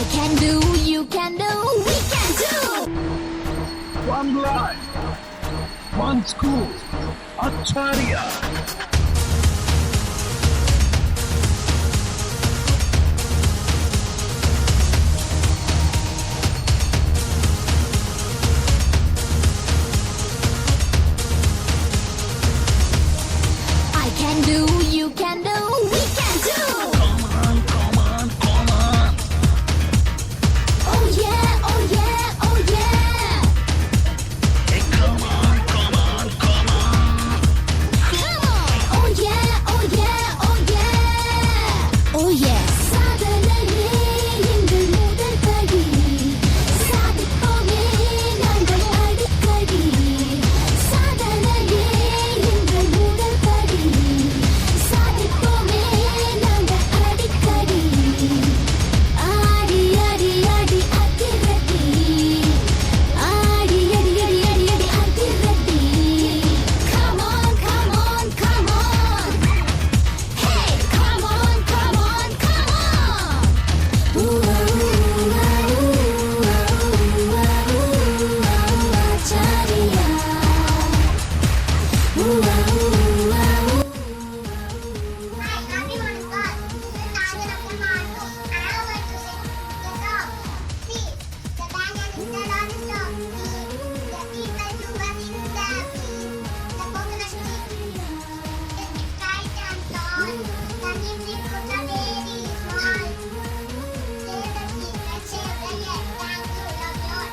I can do, you can do, we can do. One life, one school, Acharya. I can do, you can do, we can do. Come on, come on. Oh yeah, oh yeah, oh yeah. Hey, come on, come on, come on. Come on. Oh yeah, oh yeah, oh yeah. Oh yeah. சாதனையே எங்கள் முதல் படி. சாதிப்போமே நாங்கள் அடிக்கடி. சாதனையே எங்கள் முதல் படி. சாதிப்போமே நாங்கள் அடிக்கடி. ஆடி ஆடி ஆடி அதிரடி. ஆடி ஆடி ஆடி ஆடி ஆடி அதிரடி. Come on, come on, come on. Hey, come on, come on, come on. Ooh, ooh, ooh, Acharya. Ooh, ooh, ooh. Hi everyone, God. This is Daniel of the Marto, and I would like to sing the song. See, the banyan is still on the stalk. See, the people do what in the tree. The coconut tree is bright and tall. The neem tree fruits are very small. Save the tree and save the year. Thank you, love Lord.